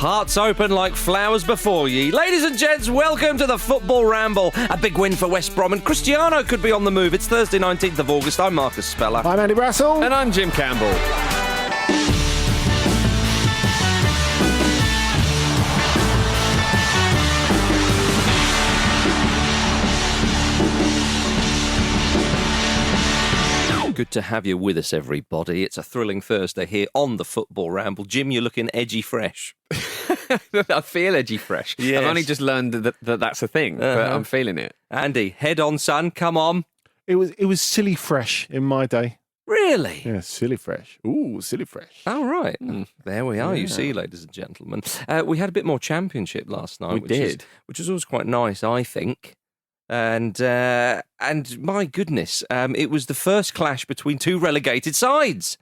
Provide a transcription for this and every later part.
Hearts open like flowers before ye. Ladies and gents, welcome to the Football Ramble. A big win for West Brom, and Cristiano could be on the move. It's Thursday, 19th of August. I'm Marcus Speller. I'm Andy Brassel. And I'm Jim Campbell. Good to have you with us, everybody. It's a thrilling Thursday here on the Football Ramble. Jim, you're looking edgy fresh. I feel edgy fresh. Yes. I've only just learned that that's a thing, but I'm feeling it. Andy, head on, son. Come on. It was silly fresh in my day. Really? Yeah, silly fresh. Ooh, silly fresh. Oh, right. There we are, you see, ladies and gentlemen. We had a bit more championship last night. Which is always quite nice, I think. And my goodness, it was the first clash between two relegated sides.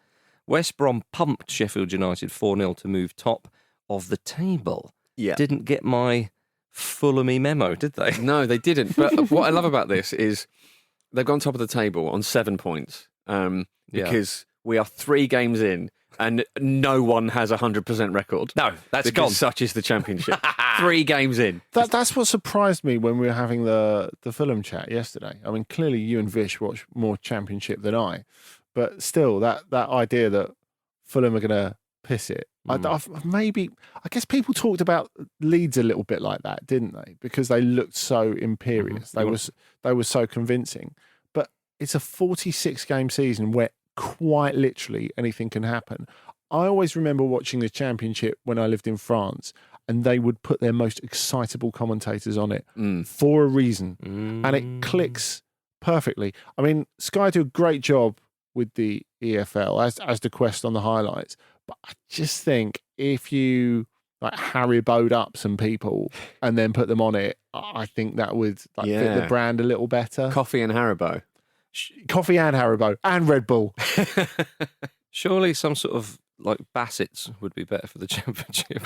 West Brom pumped Sheffield United 4-0 to move top of the table. Yeah. Didn't get my Fulham-y memo, did they? No, they didn't. But what I love about this is they've gone top of the table on 7 points because we are 3 games in and no one has a 100% record. No, that's because gone. Such is the championship. 3 games in. That's what surprised me when we were having the Fulham chat yesterday. I mean, clearly you and Vish watch more championship than I, but still, that idea that Fulham are going to piss it. I guess people talked about Leeds a little bit like that, didn't they? Because they looked so imperious. They were so convincing. But it's a 46-game season where quite literally anything can happen. I always remember watching the championship when I lived in France, and they would put their most excitable commentators on it for a reason. And it clicks perfectly. I mean, Sky do a great job with the EFL, as the Quest on the highlights. But I just think if you like Haribo'd up some people and then put them on it, I think that would fit the brand a little better. Coffee and Haribo. Coffee and Haribo and Red Bull. Surely some sort of like Bassett's would be better for the championship.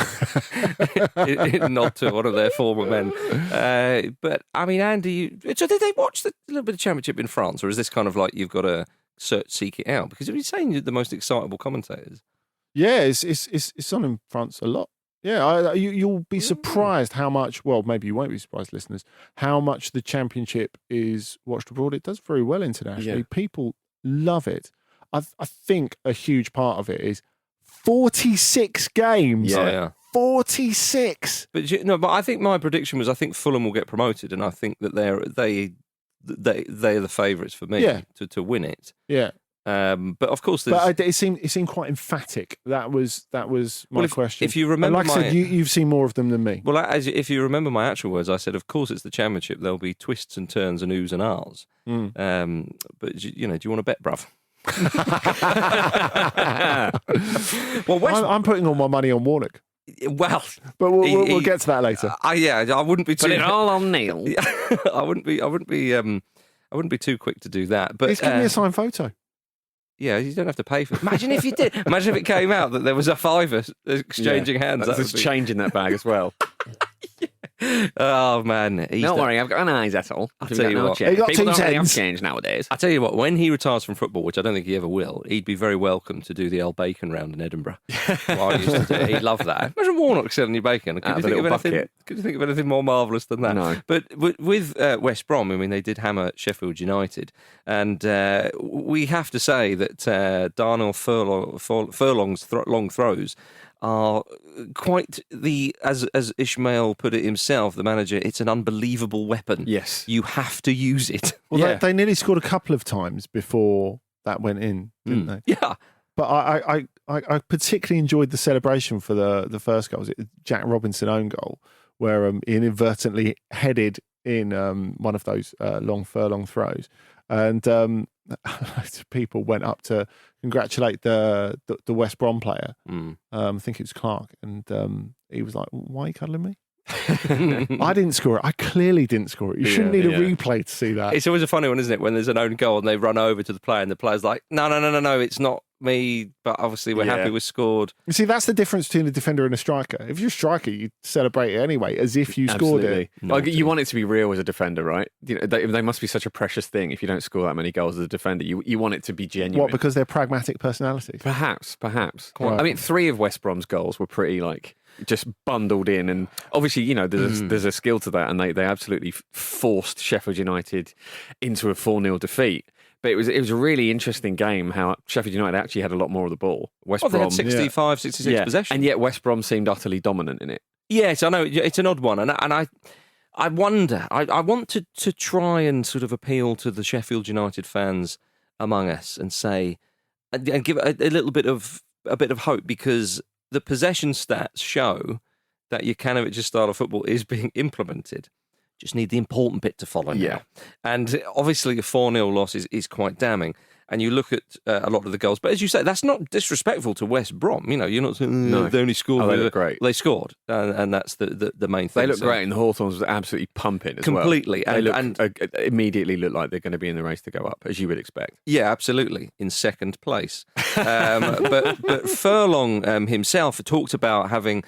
In nod to one of their former men. But I mean, Andy, so did they watch a little bit of championship in France, or is this kind of like you've got to seek it out? Because you're saying you're the most excitable commentators. Yeah, it's on in France a lot. Yeah, you'll be surprised how much, well, maybe you won't be surprised, listeners, how much the championship is watched abroad. It does very well internationally. Yeah. People love it. I think a huge part of it is 46 games. Yeah. 46. But I think my prediction was I think Fulham will get promoted, and I think that they're the favourites for me to win it. Yeah. But of course, it seemed quite emphatic. That was my question. If you remember, and like I said, you've seen more of them than me. Well, if you remember my actual words, I said, of course, it's the championship. There'll be twists and turns and oohs and ahs. But do you want to bet, bruv? Well, I'm putting all my money on Warnock. Well, but we'll get to that later. I wouldn't be too. Put it all on Neil. I wouldn't be too quick to do that. But he's given me a signed photo. Yeah, you don't have to pay for it. Imagine if you did. Imagine if it came out that there was a £5 exchanging hands. There's change in that bag as well. Oh, man. Don't worry, I've got an eyes, that's all. I'll tell you what. He got People 2 don't really have cents. change nowadays. I'll tell you what, when he retires from football, which I don't think he ever will, he'd be very welcome to do the old bacon round in Edinburgh. I used to do it. He'd love that. Imagine Warnock selling you bacon. Could you think of anything more marvellous than that? No. But with West Brom, I mean, they did hammer Sheffield United. And we have to say that Darnell Furlong's long throws are quite as Ishmael put it himself, the manager, it's an unbelievable weapon. Yes. You have to use it. Well, they nearly scored a couple of times before that went in, didn't they? Yeah. But I particularly enjoyed the celebration for the first goal. Was it Jack Robinson own goal, where he inadvertently headed in one of those long furlong throws. And people went up to congratulate the West Brom player. I think it was Clark, and he was like, "Why are you cuddling me?" I didn't score it. I clearly didn't score it. You shouldn't need a replay to see that. It's always a funny one, isn't it? When there's an own goal and they run over to the player, and the player's like, "No, it's not me." But obviously, we're happy we scored. You see, that's the difference between a defender and a striker. If you're a striker, you celebrate it anyway, as if you scored it. Like, you want it to be real as a defender, right? They must be such a precious thing. If you don't score that many goals as a defender, you want it to be genuine. What? Because they're pragmatic personalities. Perhaps. Right. I mean, 3 of West Brom's goals were pretty just bundled in. And obviously, there's a skill to that, and they absolutely forced Sheffield United into a 4-0 defeat. But it was a really interesting game how Sheffield United actually had a lot more of the ball. West Brom they had 65, 66 possession. And yet West Brom seemed utterly dominant in it. Yes, I know. It's an odd one. And I wonder, I want to try and sort of appeal to the Sheffield United fans among us and say, and give a little bit of hope, because the possession stats show that Jukanovic's style of football is being implemented. Just need the important bit to follow now. Yeah. And obviously a 4-0 loss is quite damning. And you look at a lot of the goals. But as you say, that's not disrespectful to West Brom. You're not saying they only scored. They look great. They scored. And that's the main thing. They look great, and the Hawthorns was absolutely pumping as completely. well. Completely. They immediately look like they're going to be in the race to go up, as you would expect. Yeah, absolutely. In second place. But Furlong himself talked about having...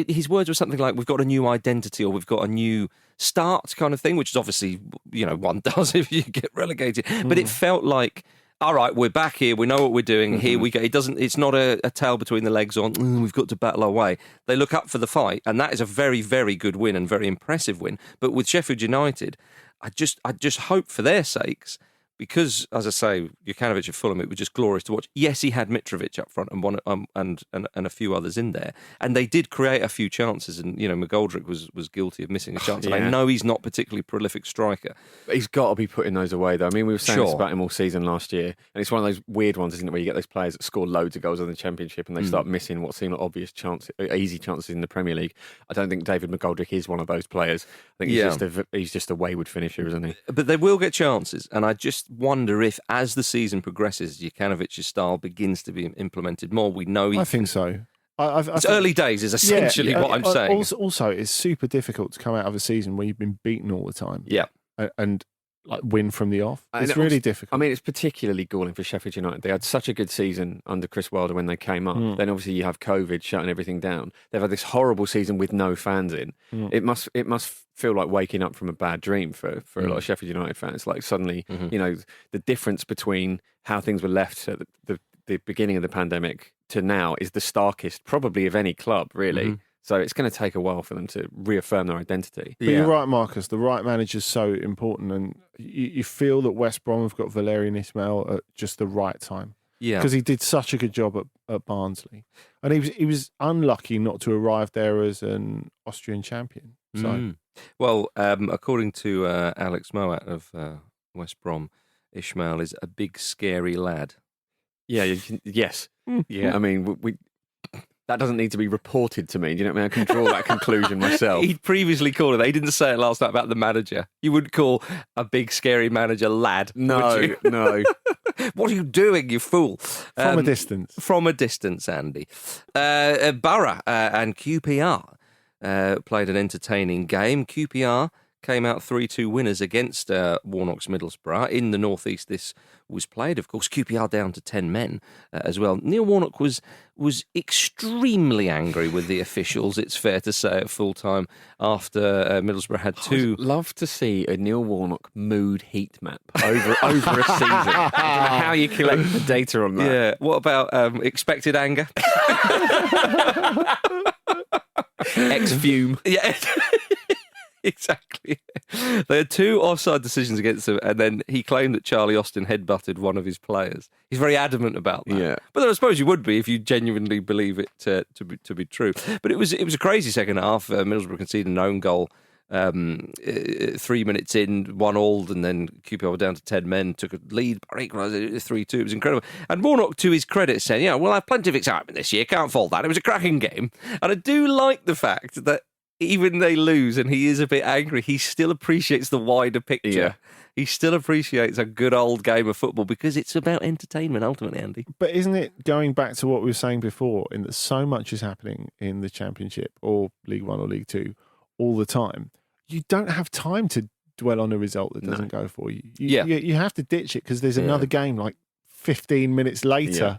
his words were something like, we've got a new identity, or we've got a new start kind of thing, which is obviously, one does if you get relegated. But it felt like, all right, we're back here. We know what we're doing. Here we go. It's not a tail between the legs on, we've got to battle our way. They look up for the fight, and that is a very, very good win and very impressive win. But with Sheffield United, I just hope for their sakes, because, as I say, Jukanovic at Fulham, it was just glorious to watch. Yes, he had Mitrovic up front and one and a few others in there, and they did create a few chances. And McGoldrick was guilty of missing a chance. And I know he's not a particularly prolific striker, but he's got to be putting those away, though. I mean, we were saying this about him all season last year, and it's one of those weird ones, isn't it, where you get those players that score loads of goals in the Championship and they start missing what seem like obvious easy chances in the Premier League. I don't think David McGoldrick is one of those players. I think he's just a wayward finisher, isn't he? But they will get chances, and I just wonder if, as the season progresses, Jukanovic's style begins to be implemented more. We know I think so. It's early days is essentially what I'm saying. Also, it's super difficult to come out of a season where you've been beaten all the time. Yeah. And like win from the off. It's really difficult. I mean, it's particularly galling for Sheffield United. They had such a good season under Chris Wilder when they came up. Then obviously you have COVID shutting everything down. They've had this horrible season with no fans in. It must feel like waking up from a bad dream for a lot of Sheffield United fans. Like suddenly, the difference between how things were left at the beginning of the pandemic to now is the starkest probably of any club, really. So it's going to take a while for them to reaffirm their identity. But you're right, Marcus. The right manager is so important, and you feel that West Brom have got Valérien Ismaël at just the right time. Yeah, because he did such a good job at Barnsley, and he was unlucky not to arrive there as an Austrian champion. So, well, according to Alex Moat of West Brom, Ismaël is a big, scary lad. Yeah. Yes. Yeah. I mean, we that doesn't need to be reported to me. Do you know what I mean? I can draw that conclusion myself. He'd previously called it. He didn't say it last night about the manager. You wouldn't call a big, scary manager lad. No, no. What are you doing, you fool? From a distance. From a distance, Andy. Borough and QPR played an entertaining game. QPR came out 3-2 winners against Warnock's Middlesbrough. In the North East, this was played, of course. QPR down to 10 men as well. Neil Warnock was extremely angry with the officials, it's fair to say, at full time after Middlesbrough had two. I'd love to see a Neil Warnock mood heat map over a season. I don't know how you collect the data on that. Yeah. What about expected anger? Ex-fume. Yeah. Exactly. They had two offside decisions against him, and then he claimed that Charlie Austin headbutted one of his players. He's very adamant about that. Yeah. But I suppose you would be if you genuinely believe it to be true. But it was a crazy second half. Middlesbrough conceded an own goal 3 minutes in, 1-1, and then QPR were down to 10 men, took a lead, 3-2. It was incredible. And Warnock, to his credit, said, we'll have plenty of excitement this year, can't fault that. It was a cracking game. And I do like the fact that even they lose and he is a bit angry, he still appreciates the wider picture. Yeah. He still appreciates a good old game of football because it's about entertainment ultimately, Andy. But isn't it going back to what we were saying before, in that so much is happening in the Championship or League One or League Two all the time? You don't have time to dwell on a result that doesn't go for you. You have to ditch it because there's another game like 15 minutes later.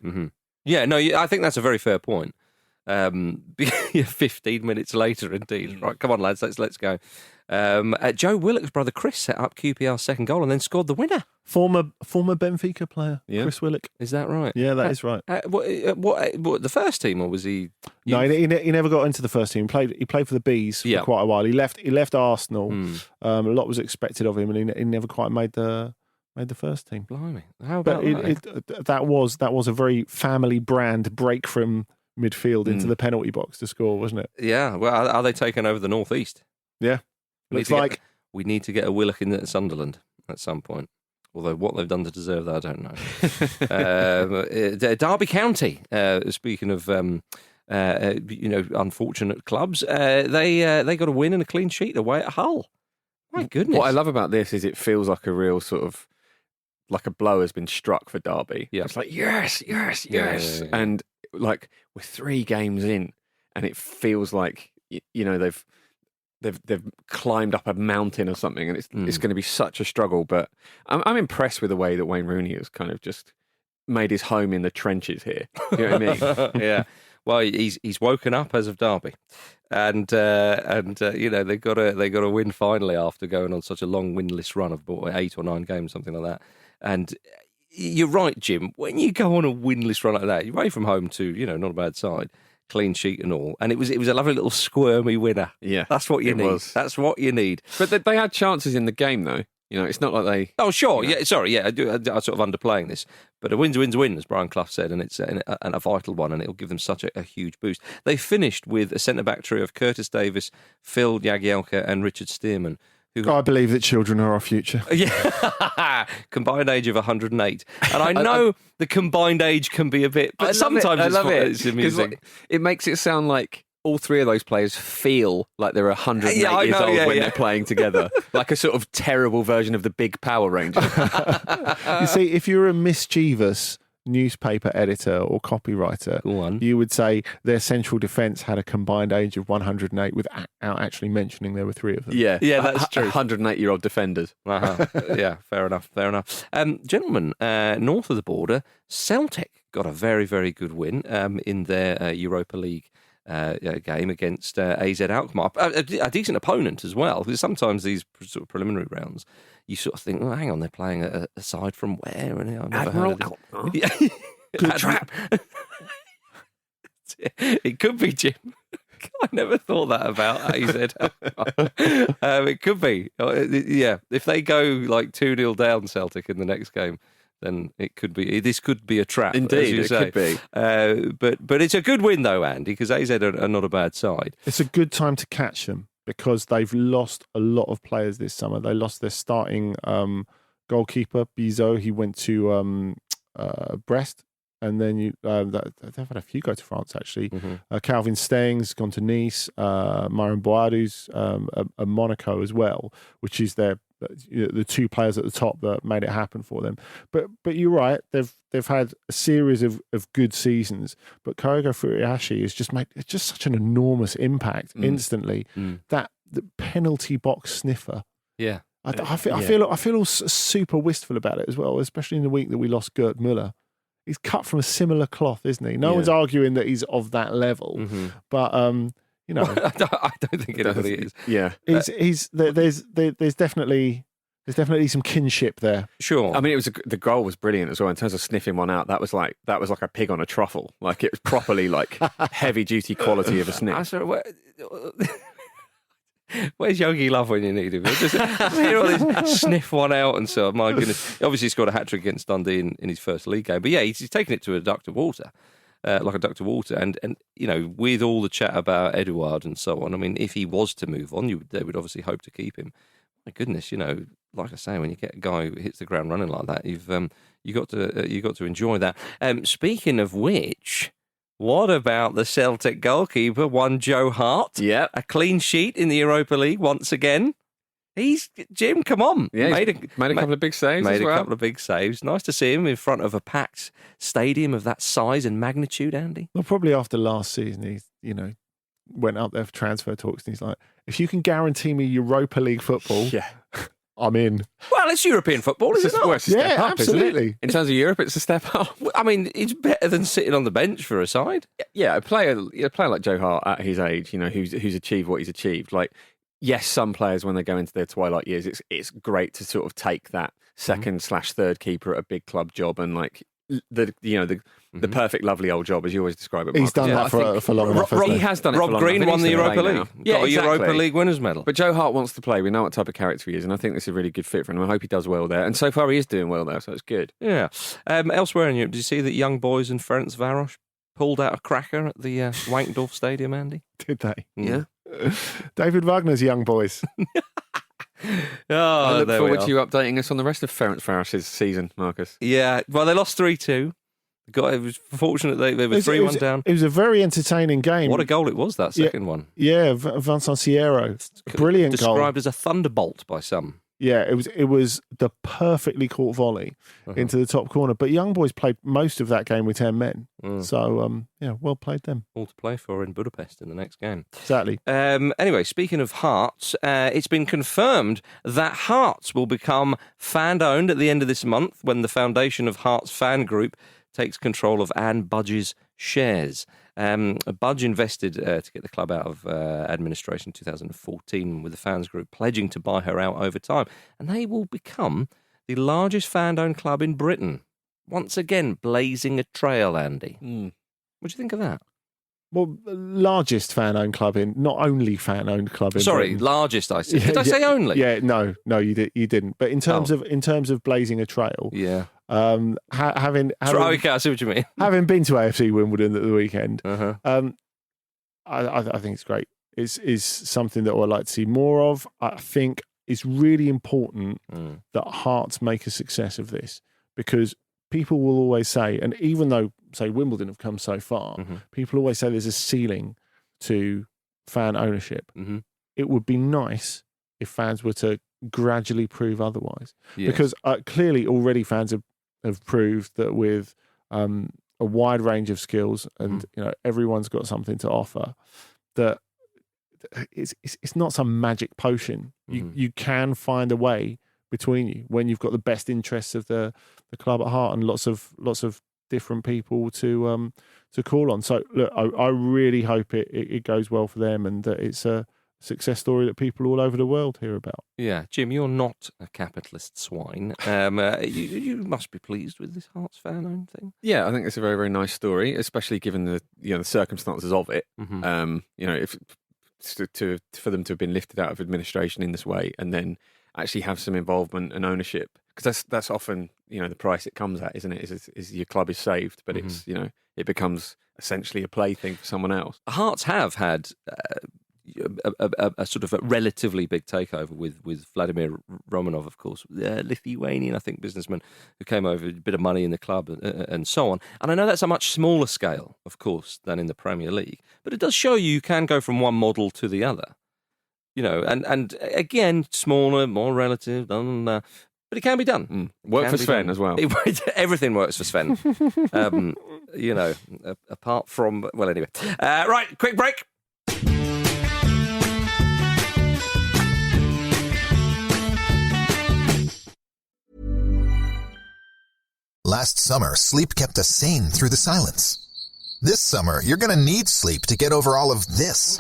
Yeah, no, I think that's a very fair point. 15 minutes later, indeed. Right, come on, lads, let's go. Joe Willock's brother Chris set up QPR's second goal and then scored the winner. Former Benfica player, Chris Willock. Is that right? Yeah, that is right. What, the first team, or was he? No, he never got into the first team. He played for the Bees for quite a while. He left Arsenal. A lot was expected of him, and he never quite made the first team. Blimey, how about that? That was a very family brand break from midfield into the penalty box to score, wasn't it? Yeah. Well, are they taking over the North-East? Yeah. Looks like we need to get a Willock in at Sunderland at some point. Although what they've done to deserve that, I don't know. Derby County. Speaking of, unfortunate clubs, they got a win and a clean sheet away at Hull. My goodness! What I love about this is it feels like a real sort of like a blow has been struck for Derby. Yeah. It's like yes, Yeah. And like we're 3 games in, and it feels like they've climbed up a mountain or something, and it's going to be such a struggle. But I'm impressed with the way that Wayne Rooney has kind of just made his home in the trenches here. You know what I mean? Yeah. Well, he's woken up as of Derby, and they got a win finally after going on such a long winless run of 8 or 9 games, something like that. And you're right, Jim. When you go on a winless run like that, you're away from home to not a bad side. Clean sheet and all, and it was a lovely little squirmy winner. Yeah, that's what you need. That's what you need. But they had chances in the game, though. It's not like they. Oh, sure. Yeah, sorry. Yeah, I'm sort of underplaying this, but a win's a win's a win, as Brian Clough said, and it's a vital one, and it'll give them such a huge boost. They finished with a centre back trio of Curtis Davis, Phil Jagielka, and Richard Stearman. I believe that children are our future. Yeah, combined age of 108, and I know the combined age can be a bit, but sometimes it's amusing. It makes it sound like all 3 of those players feel like they're 108 years old when they're playing together, like a sort of terrible version of the Big Power Rangers. You see, if you're a mischievous newspaper editor or copywriter, you would say their central defence had a combined age of 108 without actually mentioning there were 3 of them. Yeah, that's true. 108-year-old defenders. Yeah, fair enough. Gentlemen, north of the border, Celtic got a very, very good win in their Europa League game against AZ Alkmaar. A decent opponent as well, because sometimes these sort of preliminary rounds, you sort of think, well, hang on, they're playing a side from where? And I've never heard of this. Good trap. It could be, Jim. I never thought that about AZ. It could be. Yeah, if they go like 2-0 down Celtic in the next game, then it could be. This could be a trap. Indeed, as you say. Could be. But it's a good win though, Andy, because AZ are not a bad side. It's a good time to catch them because they've lost a lot of players this summer. They lost their starting goalkeeper Bizot. He went to Brest, and then they've had a few go to France actually. Calvin Steng's gone to Nice. Myron Boadu's a Monaco as well, which is the 2 players at the top that made it happen for them. But you're right, they've had a series of good seasons. But Kyogo Furuhashi has just made just such an enormous impact instantly. That the penalty box sniffer. Yeah, I feel super wistful about it as well, especially in the week that we lost Gerd Müller. He's cut from a similar cloth, isn't he? No one's arguing that he's of that level, but I don't think anybody is. Yeah, there's definitely some kinship there. Sure. I mean, the goal was brilliant as well in terms of sniffing one out. That was like a pig on a truffle. Like it was properly like heavy duty quality of a sniff. Where's Yogi Love when you need him? Just hear all this sniff one out and so. My goodness, obviously he scored a hat-trick against Dundee in his first league game. But yeah, he's taken it to a duct of water. Like a duct of water, and with all the chat about Eduard and so on, I mean, if he was to move on, they would obviously hope to keep him. My goodness, like I say, when you get a guy who hits the ground running like that, you got to enjoy that. Speaking of which, what about the Celtic goalkeeper, one Joe Hart? Yeah, a clean sheet in the Europa League once again. Jim, come on. Yeah, made a couple of big saves. A couple of big saves. Nice to see him in front of a packed stadium of that size and magnitude, Andy. Well, probably after last season, he went up there for transfer talks, and he's like, "If you can guarantee me Europa League football, I'm in." Well, it's European football, isn't it? It's a step up, absolutely. Isn't it? In terms of Europe, it's a step up. I mean, it's better than sitting on the bench for a side. Yeah, a player like Joe Hart at his age, who's achieved what he's achieved, like. yes, some players, when they go into their twilight years, it's great to sort of take that second/third keeper at a big club job and like the perfect, lovely old job, as you always describe it. He's done that for long enough. He has done it. Rob for long Green enough. won the Europa League. Yeah, got a Europa League winners medal. But Joe Hart wants to play. We know what type of character he is, and I think this is a really good fit for him. I hope he does well there. And so far, he is doing well there, so it's good. Yeah. Elsewhere in Europe, did you see that young boys in Ferencváros pulled out a cracker at the Wankdorf Stadium, Andy? Did they? Yeah. David Wagner's young boys. I look forward to you updating us on the rest of Ferencváros' season, Marcus. Yeah. Well, they lost 3-2. It was fortunate they were 3-1 down. It was a very entertaining game. What a goal it was, that second one. Yeah, Vincent Sierro. Brilliant goal. Described as a thunderbolt by some. Yeah, it was the perfectly caught volley into the top corner. But Young Boys played most of that game with 10 men. So, well played them. All to play for in Budapest in the next game. Exactly. Anyway, speaking of Hearts, it's been confirmed that Hearts will become fan-owned at the end of this month when the foundation of Hearts Fan Group takes control of Anne Budge's shares. Budge invested to get the club out of administration in 2014 with the fans group pledging to buy her out over time. And they will become the largest fan-owned club in Britain. Once again, blazing a trail, Andy. What do you think of that? Well, largest fan-owned club not only fan-owned club in Britain. Largest, I said. Did I say only? Yeah, no, you didn't. But in terms of blazing a trail, yeah. Having okay, I see what you mean. Having been to AFC Wimbledon at the weekend, I think it's great. It's something that I'd like to see more of. I think it's really important that Hearts make a success of this, because people will always say, and even though, say, Wimbledon have come so far, people always say there's a ceiling to fan ownership. It would be nice if fans were to gradually prove otherwise. Yes. Because clearly already fans have proved that with a wide range of skills and everyone's got something to offer, that it's not some magic potion. You can find a way between you when you've got the best interests of the club at heart and lots of different people to call on. So look, I really hope it goes well for them and that it's a success story that people all over the world hear about. Yeah, Jim, you're not a capitalist swine. You must be pleased with this Hearts fan-owned thing. Yeah, I think it's a very, very nice story, especially given the circumstances of it. For them to have been lifted out of administration in this way and then actually have some involvement and ownership, because that's often the price it comes at, isn't it? Is your club is saved, but it's it becomes essentially a plaything for someone else. Hearts have had a sort of a relatively big takeover with Vladimir Romanov, of course, Lithuanian, I think, businessman who came over, a bit of money in the club and so on. And I know that's a much smaller scale, of course, than in the Premier League, but it does show you can go from one model to the other. And again, smaller, more relative, but it can be done. Work for Sven as well. Everything works for Sven. Apart from, well, anyway. Right, quick break. Last summer, sleep kept us sane through the silence. This summer, you're going to need sleep to get over all of this.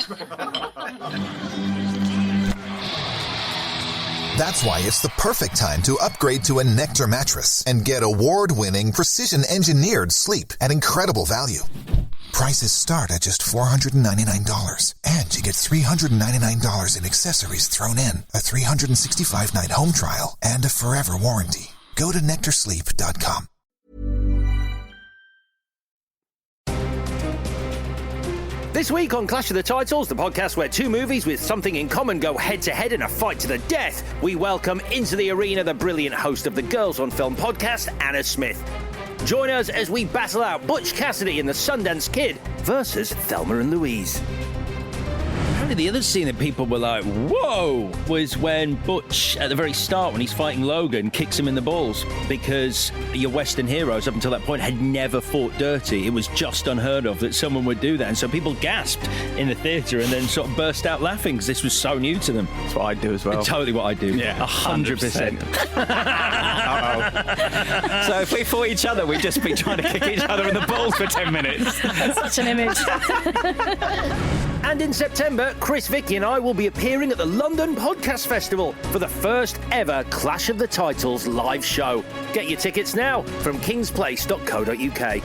That's why it's the perfect time to upgrade to a Nectar mattress and get award-winning, precision-engineered sleep at incredible value. Prices start at just $499, and you get $399 in accessories thrown in, a 365-night home trial, and a forever warranty. Go to nectarsleep.com. This week on Clash of the Titles, the podcast where two movies with something in common go head-to-head in a fight to the death, we welcome into the arena the brilliant host of the Girls on Film podcast, Anna Smith. Join us as we battle out Butch Cassidy and the Sundance Kid versus Thelma and Louise. The other scene that people were like, whoa, was when Butch, at the very start, when he's fighting Logan, kicks him in the balls, because your Western heroes up until that point had never fought dirty. It was just unheard of that someone would do that. And so people gasped in the theatre and then sort of burst out laughing because this was so new to them. That's what I do as well. Totally what I do. Yeah, 100%. So if we fought each other, we'd just be trying to kick each other in the balls for 10 minutes. Such an image. And in September, Chris, Vicky and I will be appearing at the London Podcast Festival for the first ever Clash of the Titles live show. Get your tickets now from kingsplace.co.uk.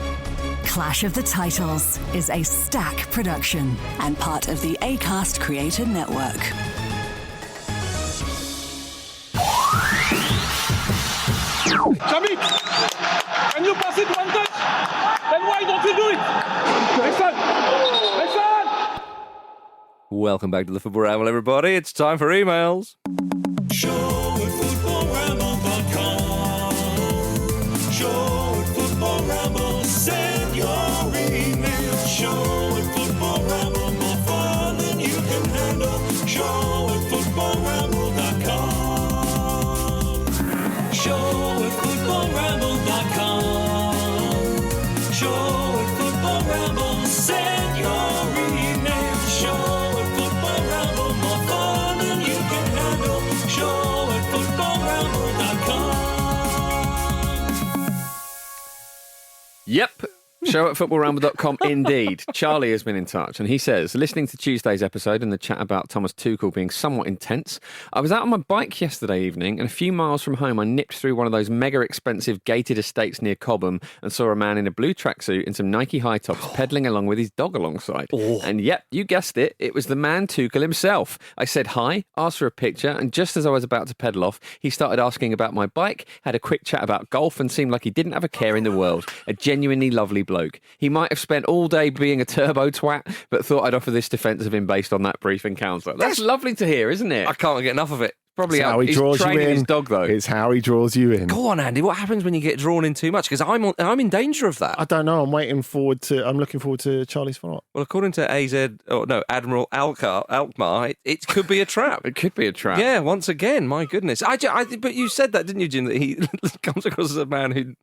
Clash of the Titles is a Stack production and part of the Acast Creator Network. Jamie, can you pass it one touch? Then why don't you do it? Listen! Welcome back to the Football Ramble, everybody. It's time for emails. Show at footballramble.com. Show at Football Ramble. Send your email. Show at Football Ramble. More fun than you can handle. Show at footballramble.com. Show at footballramble.com. Show at Football Ramble. Send your email. Show at Football Ramble. More fun than you can handle. Show at footballramble.com. Yep. Show at footballramble.com indeed. Charlie has been in touch and he says, listening to Tuesday's episode and the chat about Thomas Tuchel being somewhat intense, I was out on my bike yesterday evening and a few miles from home I nipped through one of those mega expensive gated estates near Cobham and saw a man in a blue tracksuit and some Nike high tops pedalling along with his dog alongside. And yep, you guessed it, it was the man Tuchel himself. I said hi, asked for a picture, and just as I was about to pedal off, he started asking about my bike, had a quick chat about golf and seemed like he didn't have a care in the world. A genuinely lovely bloke. He might have spent all day being a turbo twat, but thought I'd offer this defence of him based on that brief encounter. That's lovely to hear, isn't it? I can't get enough of it. Probably It's how he draws you training in. his dog, though. It's how he draws you in. Go on, Andy. What happens when you get drawn in too much? Because I'm in danger of that. I don't know. I'm looking forward to Charlie's follow-up. Well, according to Admiral Alkmaar, it could be a trap. It could be a trap. Yeah, once again, my goodness. But you said that, didn't you, Jim, that he comes across as a man who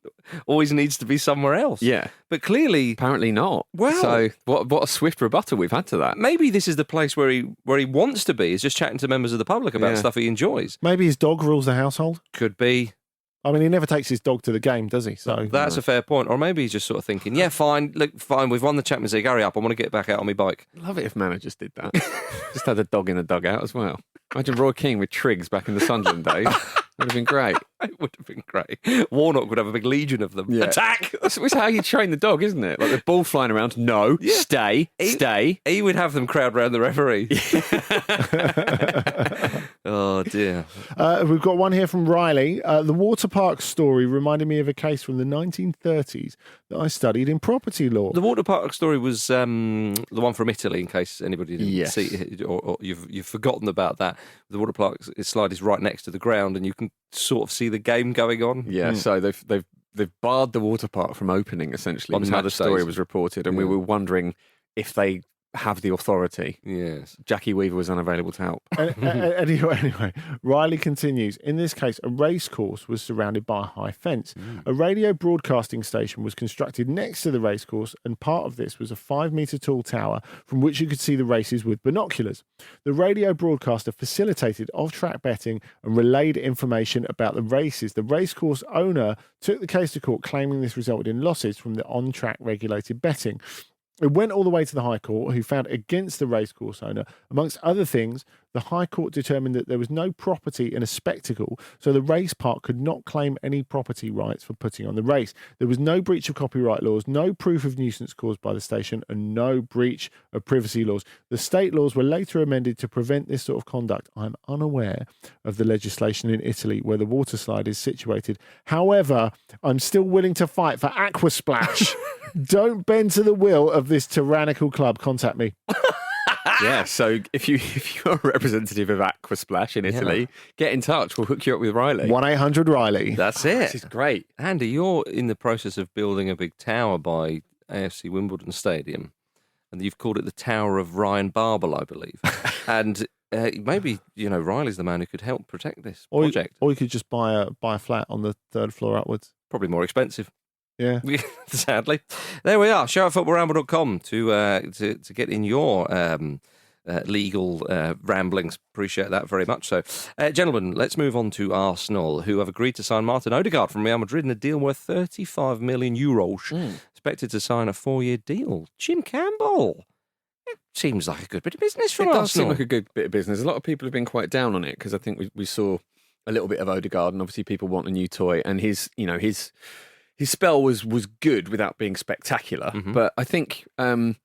always needs to be somewhere else. Yeah. But clearly... Apparently not. Well... So what a swift rebuttal we've had to that. Maybe this is the place where he wants to be, is just chatting to members of the public about stuff he enjoys. Maybe his dog rules the household. Could be. I mean, he never takes his dog to the game, does he? So that's a fair point. Or maybe he's just sort of thinking, yeah, fine, look, fine, we've won the Champions League, hurry up, I want to get back out on my bike. Love it if managers did that. Just had a dog in the dugout as well. Imagine Roy Keane with Triggs back in the Sunderland days. Would have been great. It would have been great. Warnock would have a big legion of them. Yeah. Attack! That's how you train the dog, isn't it? Like the ball flying around. No, stay. He would have them crowd round the referee. Oh, dear. We've got one here from Riley. The water park story reminded me of a case from the 1930s that I studied in property law. The water park story was the one from Italy, in case anybody didn't see it, or you've forgotten about that. The water park slide is right next to the ground, and you can sort of see the game going on. Yeah, so they've barred the water park from opening, essentially, On was how the match story days. was reported, and we were wondering if they have the authority. Yes. Jackie Weaver was unavailable to help. Anyway, Riley continues. In this case, a racecourse was surrounded by a high fence. A radio broadcasting station was constructed next to the racecourse, and part of this was a 5-metre tall tower from which you could see the races with binoculars. The radio broadcaster facilitated off-track betting and relayed information about the races. The racecourse owner took the case to court, claiming this resulted in losses from the on-track regulated betting. It went all the way to the High Court, who found against the racecourse owner. Amongst other things, the High Court determined that there was no property in a spectacle, so the race park could not claim any property rights for putting on the race. There was no breach of copyright laws, no proof of nuisance caused by the station, and no breach of privacy laws. The state laws were later amended to prevent this sort of conduct. I'm unaware of the legislation in Italy where the water slide is situated. However, I'm still willing to fight for Aquasplash. Don't bend to the will of this tyrannical club. Contact me. Yeah, so if you're a representative of Aquasplash in Italy, get in touch. We'll hook you up with Riley. 1-800-RILEY. That's it. This is great. Andy, you're in the process of building a big tower by AFC Wimbledon Stadium, and you've called it the Tower of Ryan Babel, I believe. And maybe, Riley's the man who could help protect this project. Or you could just buy a flat on the 3rd floor upwards. Probably more expensive. Yeah. Sadly. There we are. Show at footballramble.com to get in your legal ramblings. Appreciate that very much. So, gentlemen, let's move on to Arsenal, who have agreed to sign Martin Odegaard from Real Madrid in a deal worth €35 million. Expected to sign a 4-year deal. Jim Campbell. Seems like a good bit of business for It Arsenal. does seem like a good bit of business. A lot of people have been quite down on it because I think we saw a little bit of Odegaard, and obviously people want a new toy. And his spell was good without being spectacular. Mm-hmm. But I think I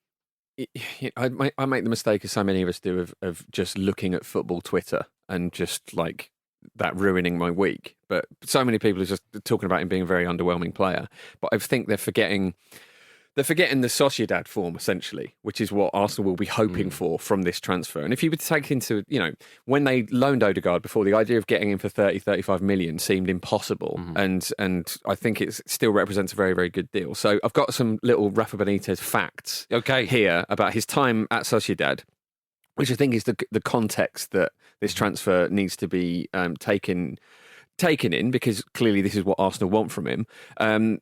make the mistake, as so many of us do, of just looking at football Twitter and just like that ruining my week. But so many people are just talking about him being a very underwhelming player. But I think they're forgetting the Sociedad form, essentially, which is what Arsenal will be hoping for from this transfer. And if you would take into, when they loaned Odegaard before, the idea of getting him for 35 million seemed impossible. And I think it still represents a very, very good deal. So I've got some little Rafa Benitez facts here about his time at Sociedad, which I think is the context that this transfer needs to be taken in, because clearly this is what Arsenal want from him.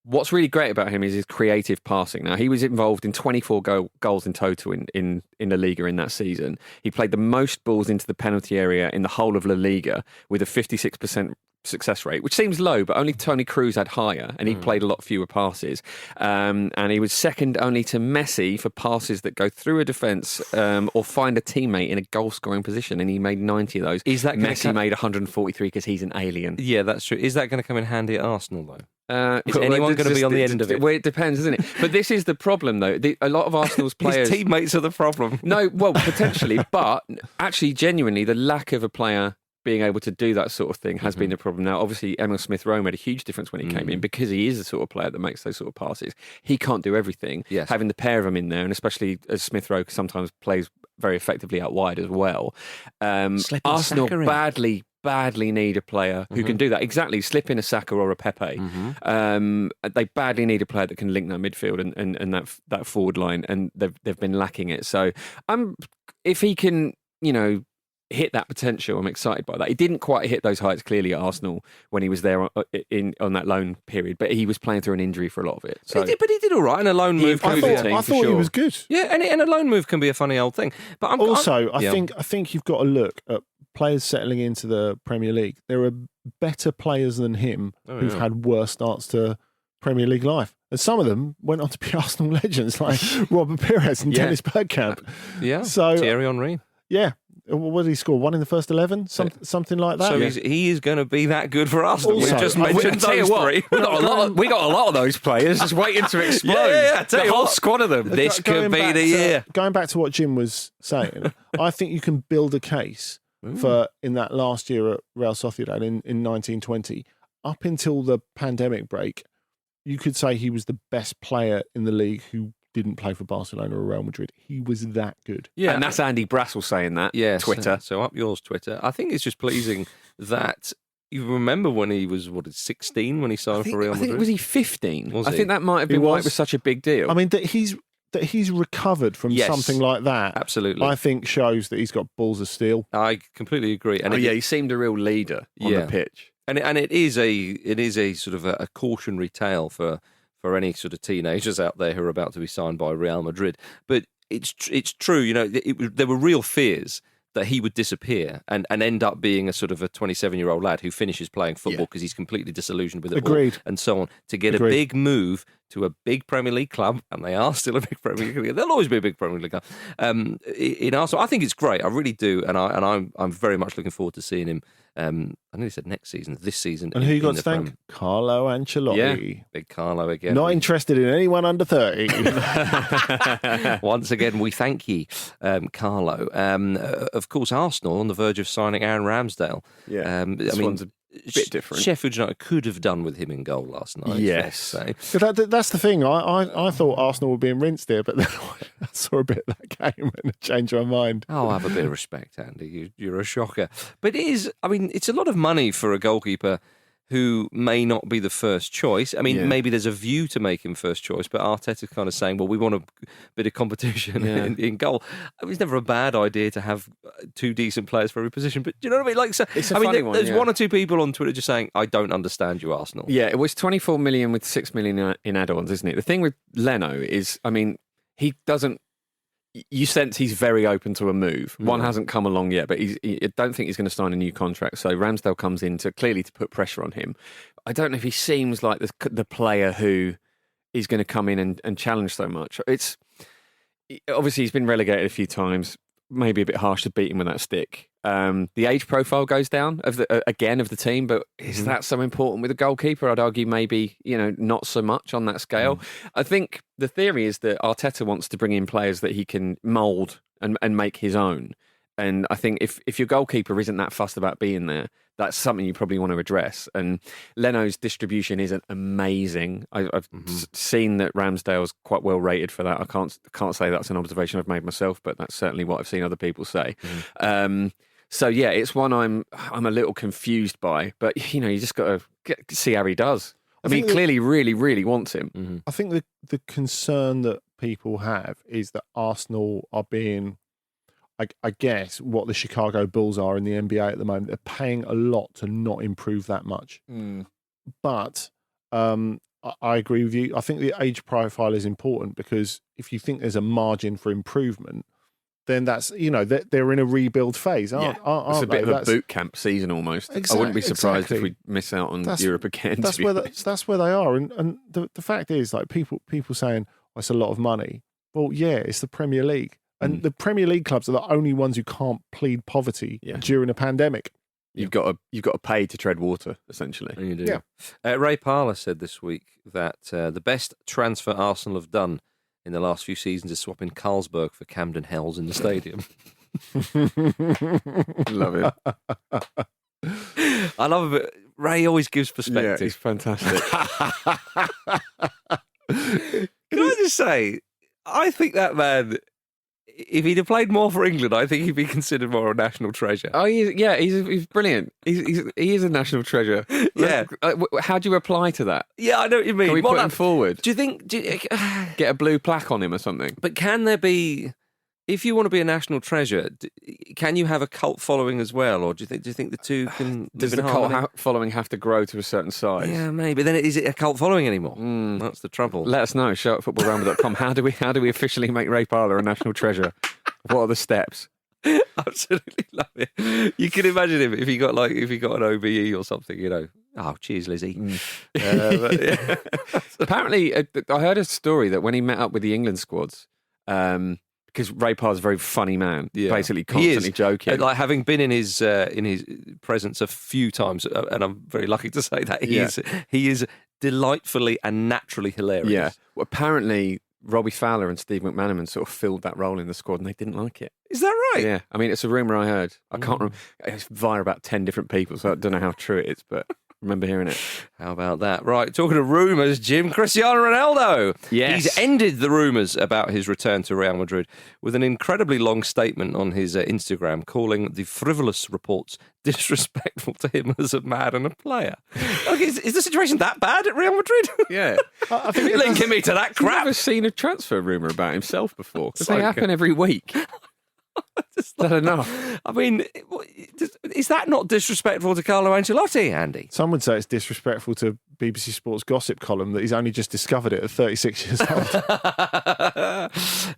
What's really great about him is his creative passing. Now, he was involved in 24 goals in total in La Liga in that season. He played the most balls into the penalty area in the whole of La Liga with a 56% success rate, which seems low, but only Toni Kroos had higher, and he played a lot fewer passes. And he was second only to Messi for passes that go through a defence or find a teammate in a goal-scoring position, and he made 90 of those. Messi made 143 because he's an alien. Yeah, that's true. Is that going to come in handy at Arsenal, though? Is anyone going to be on the end of it? Well, it depends, isn't it? But this is the problem, though. A lot of Arsenal's players... His teammates are the problem. No, well, potentially. But actually, genuinely, the lack of a player being able to do that sort of thing has been the problem. Now, obviously, Emil Smith-Rowe made a huge difference when he came in, because he is the sort of player that makes those sort of passes. He can't do everything. Yes. Having the pair of them in there, and especially as Smith-Rowe sometimes plays very effectively out wide as well. Arsenal badly need a player who can do that. Exactly, slip in a Saka or a Pepe. They badly need a player that can link that midfield and that forward line, and they've been lacking it. So if he can, hit that potential, I'm excited by that. He didn't quite hit those heights clearly at Arsenal when he was there on that loan period, but he was playing through an injury for a lot of it. So but he did all right, and a loan move. I thought he was good. Yeah, and a loan move can be a funny old thing. But I think you've got to look at players settling into the Premier League. There are better players than him who've had worse starts to Premier League life. And some of them went on to be Arsenal legends, like Robert Pires and Dennis Bergkamp. So Thierry Henry. Yeah. What did he score? 1 in the first 11? Something like that? So he is going to be that good for Arsenal. Also, We've just mentioned those three. We got a lot of those players just waiting to explode. The whole squad of them. This could be the year. Going back to what Jim was saying, I think you can build a case for, in that last year at Real Sociedad in 1920, up until the pandemic break, you could say he was the best player in the league who didn't play for Barcelona or Real Madrid. He was that good. Yeah, and that's Andy Brassel saying that. Yeah, Twitter. So up yours, Twitter. I think it's just pleasing that you remember when he was 16 when he signed for Real Madrid. I think was he 15? I think that might have been why it was such a big deal. I mean, that he's recovered from something like that. Absolutely, I think shows that he's got balls of steel. I completely agree. And he seemed a real leader on the pitch. And it is a sort of a cautionary tale for any sort of teenagers out there who are about to be signed by Real Madrid. But it's true, there were real fears that he would disappear and end up being a sort of a 27-year-old lad who finishes playing football because he's completely disillusioned with it all and so on, to get a big move to a big Premier League club, and they are still a big Premier League club. They'll always be a big Premier League club. In Arsenal, I think it's great. I really do, and I'm very much looking forward to seeing him. I nearly said next season, this season. And who you got to thank? Carlo Ancelotti. Yeah, big Carlo again. Not interested in anyone under 30. Once again, we thank you, Carlo. Of course, Arsenal on the verge of signing Aaron Ramsdale. Yeah, this one's a bit different. Sheffield United could have done with him in goal last night. Yes. That's the thing. I thought Arsenal were being rinsed here, but then I saw a bit of that game and changed my mind. Oh, have a bit of respect, Andy. You're a shocker. But it's a lot of money for a goalkeeper who may not be the first choice. I mean, maybe there's a view to make him first choice, but Arteta's kind of saying, well, we want a bit of competition in goal. It's never a bad idea to have two decent players for every position, but do you know what I mean? Like, so, it's a funny one. There's one or two people on Twitter just saying, I don't understand you, Arsenal. Yeah, it was 24 million with 6 million in add-ons, isn't it? The thing with Leno is, I mean, he doesn't. You sense he's very open to a move. One hasn't come along yet, but I don't think he's going to sign a new contract. So Ramsdale comes in to put pressure on him. I don't know if he seems like the player who is going to come in and challenge so much. obviously he's been relegated a few times. Maybe a bit harsh to beat him with that stick. The age profile goes down of the team, but is that so important with a goalkeeper? I'd argue maybe, not so much on that scale. I think the theory is that Arteta wants to bring in players that he can mould and make his own. And I think if your goalkeeper isn't that fussed about being there, that's something you probably want to address. And Leno's distribution isn't amazing. I've seen that Ramsdale's quite well rated for that. I can't say that's an observation I've made myself, but that's certainly what I've seen other people say. So yeah, it's one I'm a little confused by. But you just got to see how he does. I mean, clearly, really, really wants him. I think the concern that people have is that Arsenal are being, I guess, what the Chicago Bulls are in the NBA at the moment. They're paying a lot to not improve that much. But I agree with you. I think the age profile is important because if you think there's a margin for improvement, then that's, they're in a rebuild phase, aren't it's a bit of a boot camp season almost. I wouldn't be surprised if we miss out on Europe again. That's where they are. And the fact is, like, people saying, it's a lot of money. Well, yeah, it's the Premier League. And the Premier League clubs are the only ones who can't plead poverty during a pandemic. You've got to pay to tread water, essentially. And you do. Yeah. Ray Parlour said this week that the best transfer Arsenal have done in the last few seasons is swapping Carlsberg for Camden Hells in the stadium. Love it. I love it. Ray always gives perspective. Yeah, he's fantastic. Can I just say, I think that man, if he'd have played more for England, I think he'd be considered more a national treasure. Oh, he's brilliant. He is a national treasure. Yeah. How do you reply to that? Yeah, I know what you mean. Can we put him forward? Do you think... Get a blue plaque on him or something? But can there be... If you want to be a national treasure, can you have a cult following as well, or do you think the two can? Does the cult following have to grow to a certain size? Yeah, maybe. Then is it a cult following anymore? That's the trouble. Let us know. Show@footballramble.com. How do we officially make Ray Parlour a national treasure? What are the steps? Absolutely love it. You can imagine him if he got an OBE or something. Oh, cheers, Lizzie. Apparently, I heard a story that when he met up with the England squads. Because Ray Parr's a very funny man, basically constantly joking. Like, having been in his presence a few times, and I'm very lucky to say that, he is delightfully and naturally hilarious. Yeah. Well, apparently, Robbie Fowler and Steve McManaman sort of filled that role in the squad, and they didn't like it. Is that right? Yeah. I mean, it's a rumour I heard. I can't remember. It's via about 10 different people, so I don't know how true it is, but... remember hearing it. How about that? Right, talking of rumours, Jim, Cristiano Ronaldo. Yes. He's ended the rumours about his return to Real Madrid with an incredibly long statement on his Instagram calling the frivolous reports disrespectful to him as a man and a player. Is the situation that bad at Real Madrid? Yeah. I think you're linking me to that crap. I've never seen a transfer rumour about himself before. Because they happen every week. Is that enough? I mean, is that not disrespectful to Carlo Ancelotti, Andy? Some would say it's disrespectful to BBC Sports gossip column that he's only just discovered it at 36 years old.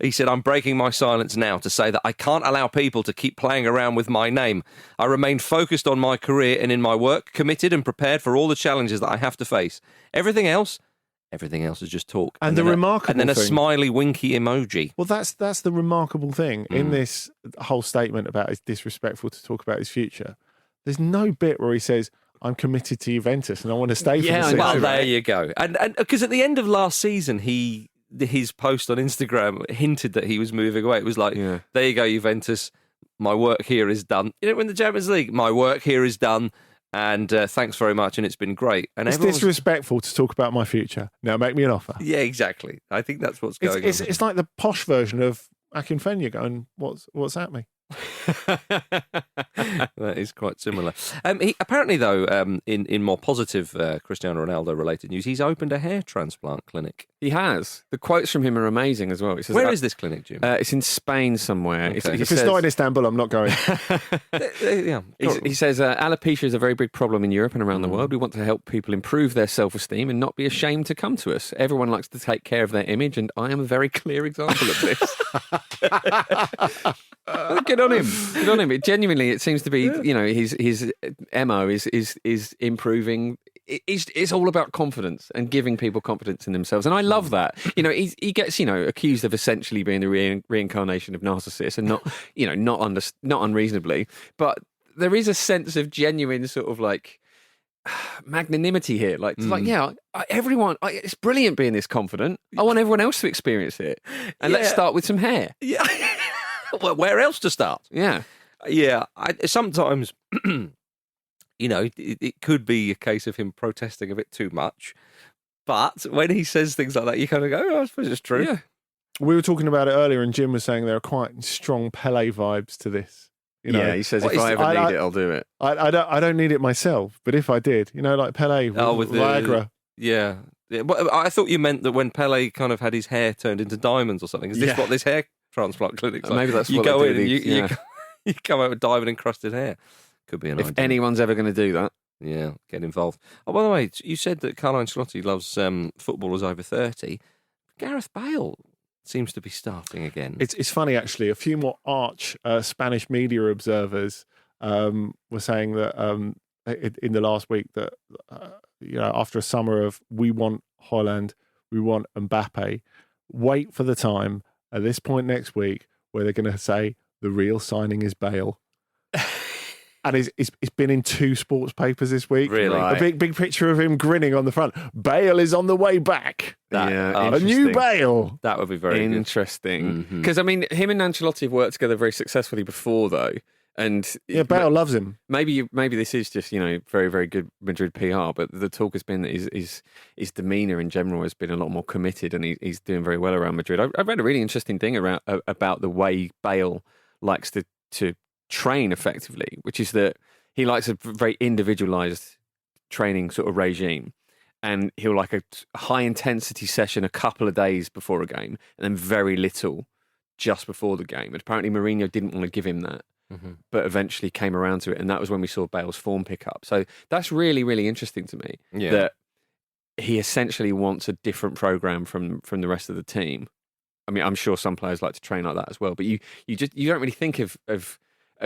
He said, I'm breaking my silence now to say that I can't allow people to keep playing around with my name. I remain focused on my career and in my work, committed and prepared for all the challenges that I have to face. Everything else is just talk. And the remarkable thing... And then a thing, smiley, winky emoji. Well, that's the remarkable thing in this whole statement about it's disrespectful to talk about his future. There's no bit where he says, I'm committed to Juventus and I want to stay for the season. Well, there you go. And because at the end of last season, his post on Instagram hinted that he was moving away. It was like, there you go, Juventus, my work here is done. You know, in the Champions League, my work here is done. And thanks very much, and it's been great. And it's disrespectful to talk about my future. Now make me an offer. Yeah, exactly. I think that's what's going on. It's like the posh version of Akinfenwa going, what's at me? That is quite similar. He apparently, though, in more positive Cristiano Ronaldo related news, he's opened a hair transplant clinic. He has. The quotes from him are amazing as well. He says, where is this clinic, Jim? It's in Spain somewhere. Okay. If it's not in Istanbul, I'm not going. He says alopecia is a very big problem in Europe and around the world. We want to help people improve their self-esteem and not be ashamed to come to us. Everyone likes to take care of their image, and I am a very clear example of this. Good on him. Good on him. It seems to be, his MO is improving it's all about confidence and giving people confidence in themselves. And I love that. You know, he gets, accused of essentially being the reincarnation of Narcissus, and not, not unreasonably. But there is a sense of genuine sort of like magnanimity here. Like, it's like, everyone, it's brilliant being this confident. I want everyone else to experience it. And let's start with some hair. Yeah. Well, where else to start? Yeah. Yeah. Sometimes, it could be a case of him protesting a bit too much. But when he says things like that, you kind of go, oh, I suppose it's true. Yeah. We were talking about it earlier, and Jim was saying there are quite strong Pele vibes to this. Yeah, he says, if I ever need it, I'll do it. I don't need it myself, but if I did, like Pele with Viagra. Yeah. Well, I thought you meant that when Pele kind of had his hair turned into diamonds or something. Is this what this hair transplant clinic's like? Maybe that's you what go they in do. and you come out with diamond encrusted hair. Could be an idea. If anyone's ever going to do that. Yeah, get involved. Oh, by the way, you said that Carlo Ancelotti loves footballers over 30. Gareth Bale seems to be starting again. It's funny, actually. A few more arch Spanish media observers were saying that in the last week that after a summer of we want Haaland, we want Mbappe, wait for the time at this point next week where they're going to say the real signing is Bale. And it's been in 2 sports papers this week. Really? Right. A big picture of him grinning on the front. Bale is on the way back. A new Bale. That would be very interesting. Because, him and Ancelotti have worked together very successfully before, though. And Bale loves him. Maybe this is just, very, very good Madrid PR, but the talk has been that his demeanour in general has been a lot more committed, and he's doing very well around Madrid. I read a really interesting thing about the way Bale likes to train effectively, which is that he likes a very individualized training sort of regime, and he'll like a high intensity session a couple of days before a game and then very little just before the game. And apparently Mourinho didn't want to give him that, but eventually came around to it, and that was when we saw Bale's form pick up. So that's really, really interesting to me, that he essentially wants a different program from the rest of the team. I'm sure some players like to train like that as well, but you don't really think of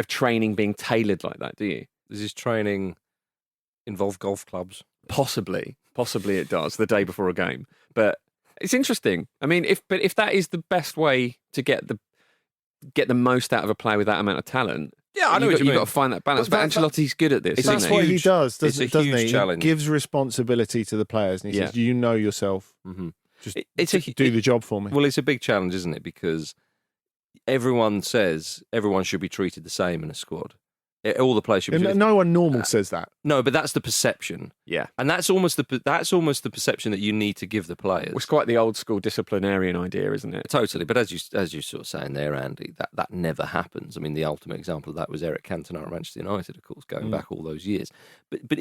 training being tailored like that, do you? Does his training involve golf clubs? Possibly it does, the day before a game. But it's interesting. If that is the best way to get the most out of a player with that amount of talent, I know you've got to find that balance. But Ancelotti's good at this. That's what he does, doesn't he? Challenge. He gives responsibility to the players, and he says, "You know yourself. Just do the job for me." Well, it's a big challenge, isn't it? Because everyone says everyone should be treated the same in a squad. All the players should be treated. No one normal says that. No, but that's the perception. Yeah, and that's almost the perception that you need to give the players. It's quite the old school disciplinarian idea, isn't it? Totally. But as you sort of saying there, Andy, that never happens. The ultimate example of that was Eric Cantona at Manchester United, of course, going back all those years. But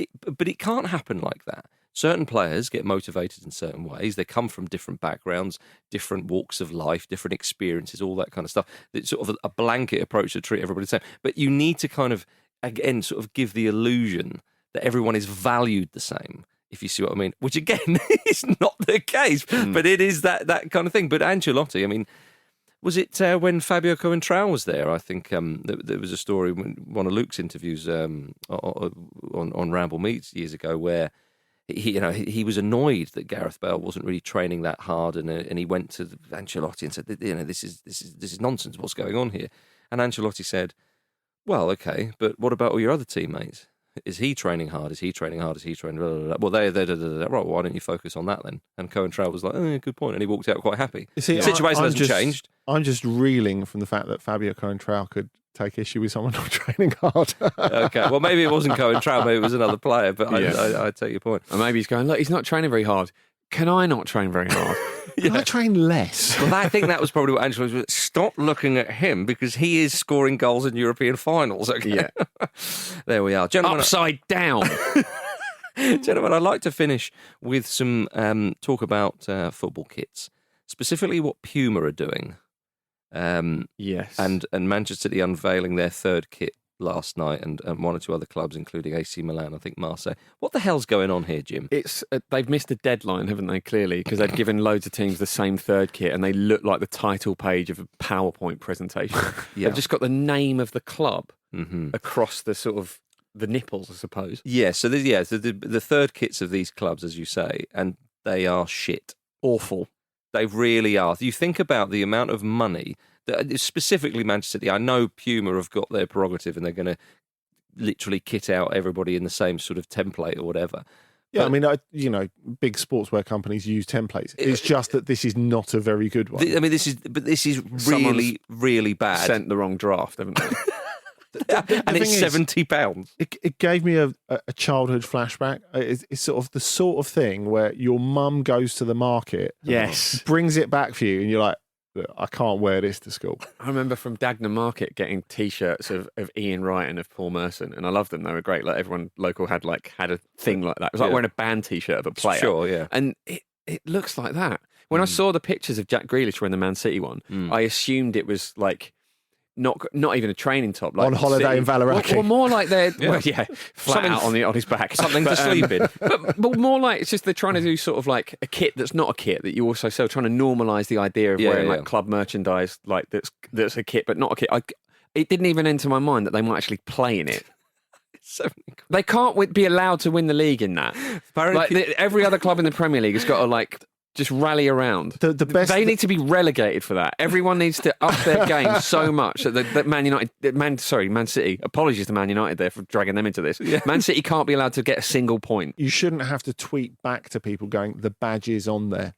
it can't happen like that. Certain players get motivated in certain ways. They come from different backgrounds, different walks of life, different experiences, all that kind of stuff. It's sort of a blanket approach to treat everybody the same. But you need to kind of, again, sort of give the illusion that everyone is valued the same, if you see what I mean. Which, again, is not the case, but it is that kind of thing. But Ancelotti, was it when Fabio Coentrao was there? I think there was a story, one of Luke's interviews on Ramble Meets years ago, where he was annoyed that Gareth Bale wasn't really training that hard, and he went to Ancelotti and said, this is nonsense. What's going on here? And Ancelotti said, well, okay, but what about all your other teammates? Is he training hard? Is he training hard? Is he training? Blah, blah, blah. Well, they're right. Well, why don't you focus on that then? And Coentrao was like, good point, and he walked out quite happy. You see, the situation hasn't changed. I'm just reeling from the fact that Fabio Coentrao could take issue with someone not training hard. Okay, well, maybe it wasn't Coentrao, maybe it was another player, but I take your point. Or maybe he's going, look, he's not training very hard. Can I not train very hard? Can I train less? Well, I think that was probably what Ancelotti was. Stop looking at him because he is scoring goals in European finals. Okay? Yeah. There we are. Gentlemen, upside down. Gentlemen, I'd like to finish with some talk about football kits, specifically what Puma are doing. Yes. And Manchester City unveiling their third kit last night, and one or two other clubs, including AC Milan, I think Marseille. What the hell's going on here, Jim? It's they've missed a deadline, haven't they, clearly, because they've given loads of teams the same third kit, and they look like the title page of a PowerPoint presentation. They've just got the name of the club across the sort of the nipples, I suppose. Yeah, so the third kits of these clubs, as you say, and they are shit. Awful. They really are. You think about the amount of money, that, specifically Manchester City. I know Puma have got their prerogative and they're going to literally kit out everybody in the same sort of template or whatever. Yeah, I mean, big sportswear companies use templates. It's just that this is not a very good one. This is really, really bad. Sent the wrong draft, haven't they? And it's £70. It gave me a childhood flashback. It's sort of thing where your mum goes to the market, yes, brings it back for you, and you're like, look, I can't wear this to school. I remember from Dagenham Market getting T-shirts of Ian Wright and of Paul Merson, and I loved them. They were great. Like everyone local had a thing like that. It was like wearing a band T-shirt of a player. Sure, yeah. And it looks like that. When I saw the pictures of Jack Grealish wearing the Man City one, I assumed it was like not even a training top, like on holiday in Valaraki. Or more like they're flat out on his back, something to sleep in. But more like it's just they're trying to do sort of like a kit that's not a kit that you also sell, trying to normalise the idea of wearing like club merchandise like that's a kit but not a kit. It didn't even enter my mind that they might actually play in it. They can't be allowed to win the league in that. Every other club in the Premier League has got to just rally around. They need to be relegated for that. Everyone needs to up their game so much that Man City. Apologies to Man United there for dragging them into this. Yeah. Man City can't be allowed to get a single point. You shouldn't have to tweet back to people going, the badge is on there.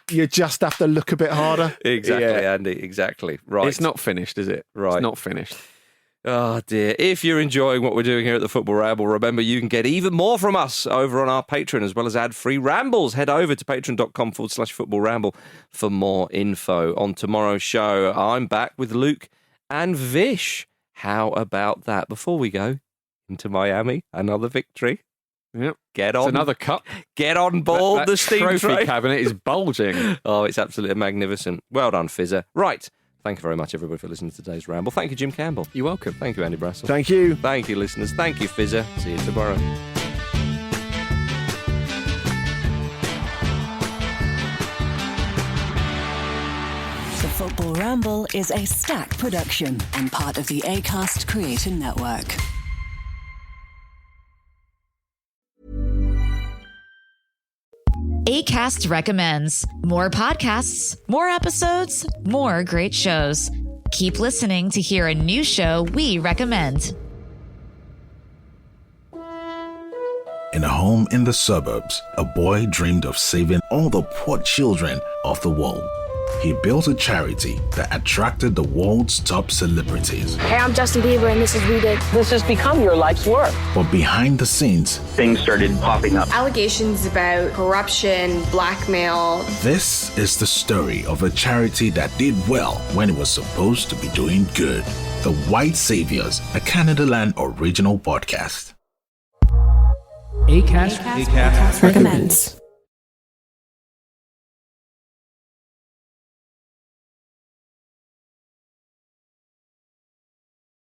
you just have to look a bit harder. Exactly, Andy. Exactly. Right. It's not finished, is it? Right. It's not finished. Oh dear. If you're enjoying what we're doing here at the Football Ramble, remember you can get even more from us over on our Patreon as well as ad-free rambles. Head over to patreon.com/Football Ramble for more info. On tomorrow's show, I'm back with Luke and Vish. How about that? Before we go into Miami, another victory. Yep. Get on. It's another cup. Get on board the steam trophy train. cabinet is bulging. Oh, it's absolutely magnificent. Well done, Fizzer. Right. Thank you very much, everybody, for listening to today's ramble. Thank you, Jim Campbell. You're welcome. Thank you, Andy Brassel. Thank you. Thank you, listeners. Thank you, Fizzer. See you tomorrow. The Football Ramble is a Stack production and part of the Acast Creator Network. Acast recommends more podcasts, more episodes, more great shows. Keep listening to hear a new show we recommend. In a home in the suburbs, a boy dreamed of saving all the poor children of the world. He built a charity that attracted the world's top celebrities. Hey, I'm Justin Bieber, and this is We Did. This has become your life's work. But behind the scenes, things started popping up. Allegations about corruption, blackmail. This is the story of a charity that did well when it was supposed to be doing good. The White Saviors, a Canadaland original podcast. Acast recommends.